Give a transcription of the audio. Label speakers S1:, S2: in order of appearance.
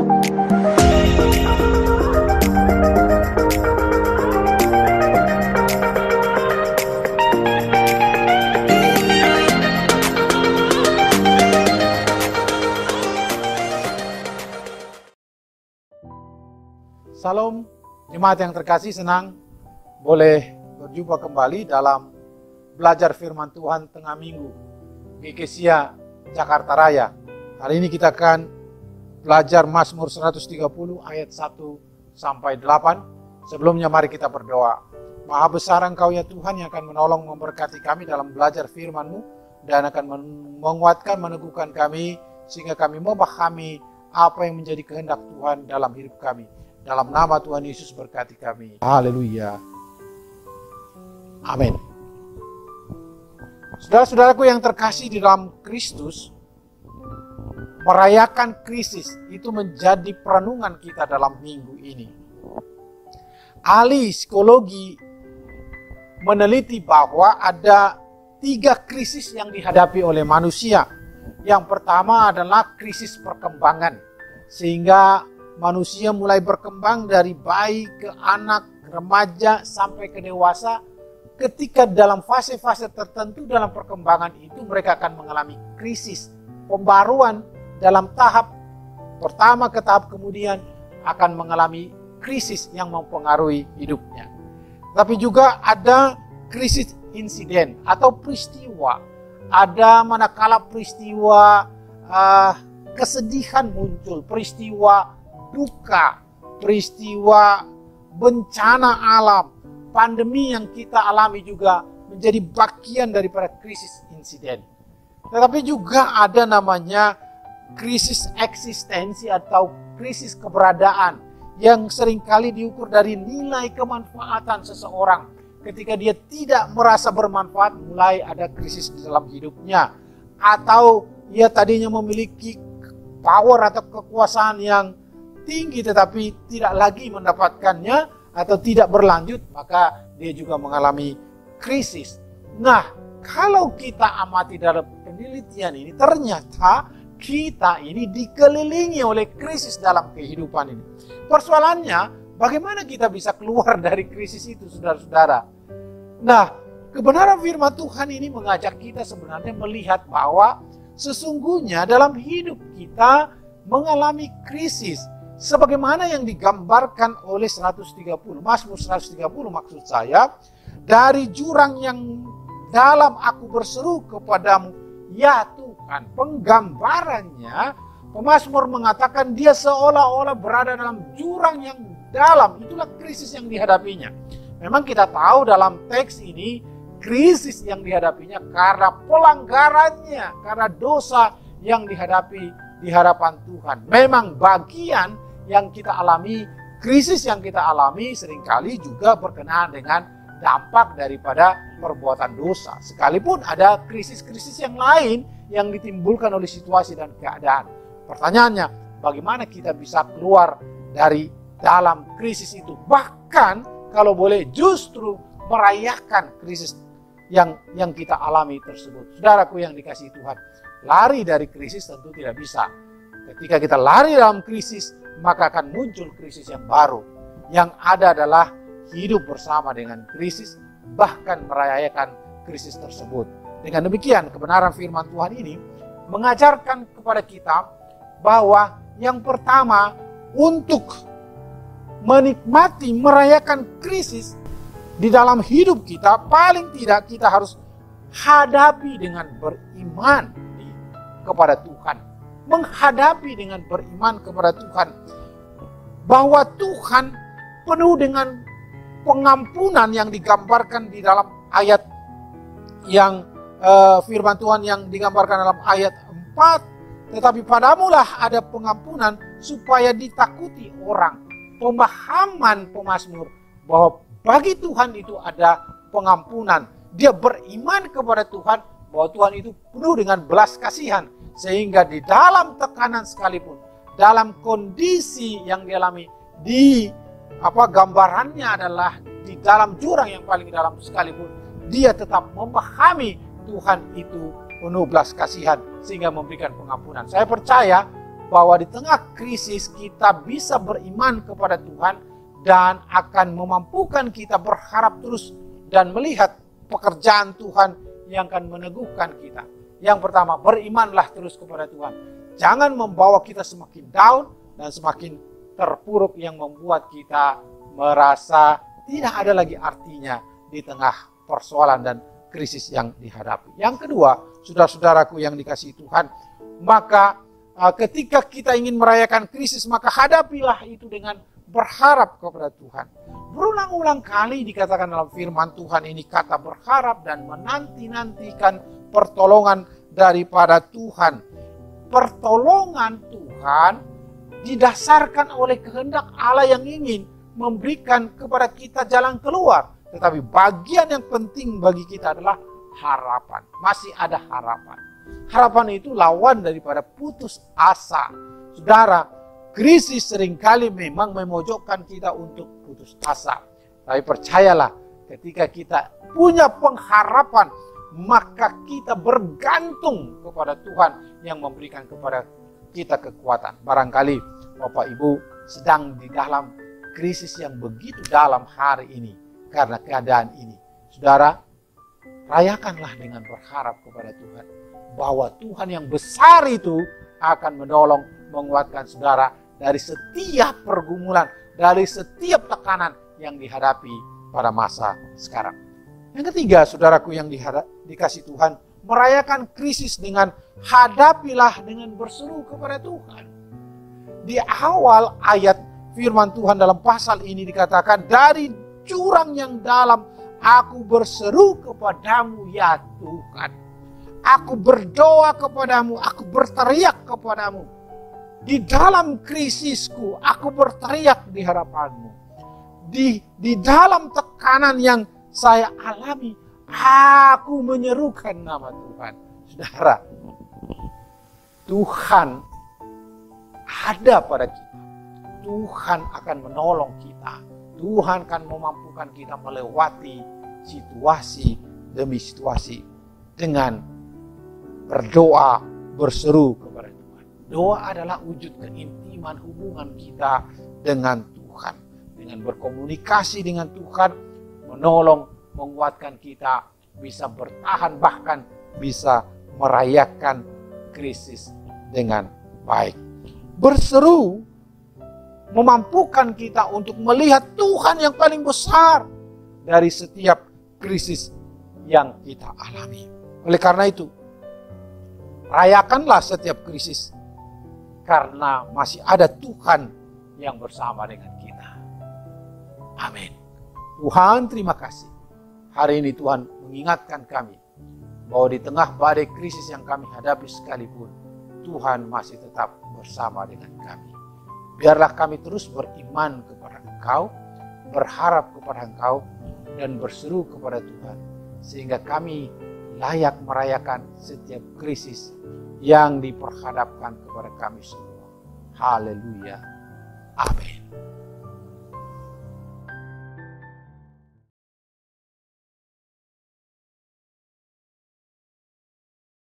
S1: Salam, jemaat yang terkasih, senang boleh berjumpa kembali dalam belajar firman Tuhan tengah minggu GKSIA Jakarta Raya. Hari ini kita akan belajar Mazmur 130 ayat 1 sampai 8. Sebelumnya mari kita berdoa. Maha besar Engkau ya Tuhan yang akan menolong memberkati kami dalam belajar firman-Mu dan akan menguatkan, meneguhkan kami sehingga kami memahami apa yang menjadi kehendak Tuhan dalam hidup kami. Dalam nama Tuhan Yesus berkati kami. Haleluya. Amin. Saudara-saudaraku yang terkasih di dalam Kristus, merayakan krisis itu menjadi perenungan kita dalam minggu ini. Ahli psikologi meneliti bahwa ada 3 krisis yang dihadapi oleh manusia. Yang pertama adalah krisis perkembangan, sehingga manusia mulai berkembang dari bayi ke anak, remaja, sampai ke dewasa. Ketika dalam fase-fase tertentu dalam perkembangan itu mereka akan mengalami krisis, pembaruan dalam tahap pertama ke tahap kemudian akan mengalami krisis yang mempengaruhi hidupnya. Tapi juga ada krisis insiden atau peristiwa. Ada manakala peristiwa kesedihan muncul, peristiwa duka, peristiwa bencana alam, pandemi yang kita alami juga menjadi bagian daripada krisis insiden. Tetapi juga ada namanya krisis eksistensi atau krisis keberadaan yang seringkali diukur dari nilai kemanfaatan seseorang. Ketika dia tidak merasa bermanfaat, mulai ada krisis di dalam hidupnya. Atau ia tadinya memiliki power atau kekuasaan yang tinggi tetapi tidak lagi mendapatkannya atau tidak berlanjut, maka dia juga mengalami krisis. Nah, kalau kita amati dalam penelitian ini, ternyata kita ini dikelilingi oleh krisis dalam kehidupan ini. Persoalannya, bagaimana kita bisa keluar dari krisis itu, saudara-saudara? Nah, kebenaran firman Tuhan ini mengajak kita sebenarnya melihat bahwa sesungguhnya dalam hidup kita mengalami krisis. Sebagaimana yang digambarkan oleh 130, Mazmur 130 maksud saya, dari jurang yang dalam aku berseru kepadamu, ya Tuhan. Penggambarannya, pemazmur mengatakan dia seolah-olah berada dalam jurang yang dalam. Itulah krisis yang dihadapinya. Memang kita tahu dalam teks ini, krisis yang dihadapinya karena pelanggarannya, karena dosa yang dihadapi di hadapan Tuhan. Memang bagian yang kita alami, krisis yang kita alami seringkali juga berkenaan dengan dampak daripada perbuatan dosa. Sekalipun ada krisis-krisis yang lain yang ditimbulkan oleh situasi dan keadaan. Pertanyaannya, bagaimana kita bisa keluar dari dalam krisis itu? Bahkan kalau boleh justru merayakan krisis yang kita alami tersebut. Saudaraku yang dikasihi Tuhan, lari dari krisis tentu tidak bisa. Ketika kita lari dalam krisis, maka akan muncul krisis yang baru. Yang ada adalah hidup bersama dengan krisis, bahkan merayakan krisis tersebut. Dengan demikian, kebenaran firman Tuhan ini mengajarkan kepada kita bahwa yang pertama, untuk menikmati, merayakan krisis di dalam hidup kita, paling tidak kita harus hadapi dengan beriman kepada Tuhan. Menghadapi dengan beriman kepada Tuhan, bahwa Tuhan penuh dengan pengampunan yang digambarkan di dalam ayat yang firman Tuhan yang digambarkan dalam ayat 4. Tetapi padamulah ada pengampunan supaya ditakuti orang. Pemahaman pemazmur bahwa bagi Tuhan itu ada pengampunan. Dia beriman kepada Tuhan bahwa Tuhan itu penuh dengan belas kasihan. Sehingga di dalam tekanan sekalipun, dalam kondisi yang dialami, gambarannya adalah di dalam jurang yang paling dalam sekalipun, dia tetap memahami Tuhan itu penuh belas kasihan sehingga memberikan pengampunan. Saya percaya bahwa di tengah krisis kita bisa beriman kepada Tuhan dan akan memampukan kita berharap terus dan melihat pekerjaan Tuhan yang akan meneguhkan kita. Yang pertama, berimanlah terus kepada Tuhan. Jangan membawa kita semakin down dan semakin terpuruk yang membuat kita merasa tidak ada lagi artinya di tengah persoalan dan krisis yang dihadapi. Yang kedua, saudara-saudaraku yang dikasihi Tuhan, maka ketika kita ingin merayakan krisis, maka hadapilah itu dengan berharap kepada Tuhan. Berulang-ulang kali dikatakan dalam firman Tuhan ini kata berharap dan menanti-nantikan pertolongan daripada Tuhan. Pertolongan Tuhan didasarkan oleh kehendak Allah yang ingin memberikan kepada kita jalan keluar. Tetapi bagian yang penting bagi kita adalah harapan. Masih ada harapan. Harapan itu lawan daripada putus asa. Saudara, krisis seringkali memang memojokkan kita untuk putus asa. Tapi percayalah, ketika kita punya pengharapan, maka kita bergantung kepada Tuhan yang memberikan kepada kita kekuatan. Barangkali Bapak Ibu sedang di dalam krisis yang begitu dalam hari ini karena keadaan ini. Saudara, rayakanlah dengan berharap kepada Tuhan bahwa Tuhan yang besar itu akan menolong, menguatkan saudara dari setiap pergumulan, dari setiap tekanan yang dihadapi pada masa sekarang. Yang ketiga, saudaraku yang dikasih Tuhan, merayakan krisis dengan hadapilah dengan berseru kepada Tuhan. Di awal ayat firman Tuhan dalam pasal ini dikatakan, dari jurang yang dalam aku berseru kepadamu ya Tuhan. Aku berdoa kepadamu, aku berteriak kepadamu. Di dalam krisisku, aku berteriak di hadapanmu. Di dalam tekanan yang saya alami, aku menyerukan nama Tuhan. Saudara, Tuhan ada pada kita. Tuhan akan menolong kita. Tuhan akan memampukan kita melewati situasi demi situasi dengan berdoa, berseru kepada Tuhan. Doa adalah wujud keintiman hubungan kita dengan Tuhan. Dengan berkomunikasi dengan Tuhan, menolong, menguatkan kita, bisa bertahan, bahkan bisa merayakan krisis dengan baik. Berseru memampukan kita untuk melihat Tuhan yang paling besar dari setiap krisis yang kita alami. Oleh karena itu, rayakanlah setiap krisis karena masih ada Tuhan yang bersama dengan kita. Amin. Tuhan, terima kasih. Hari ini Tuhan mengingatkan kami bahwa di tengah badai krisis yang kami hadapi sekalipun, Tuhan masih tetap bersama dengan kami. Biarlah kami terus beriman kepada Engkau, berharap kepada Engkau, dan berseru kepada Tuhan. Sehingga kami layak merayakan setiap krisis yang diperhadapkan kepada kami semua. Haleluya. Amin.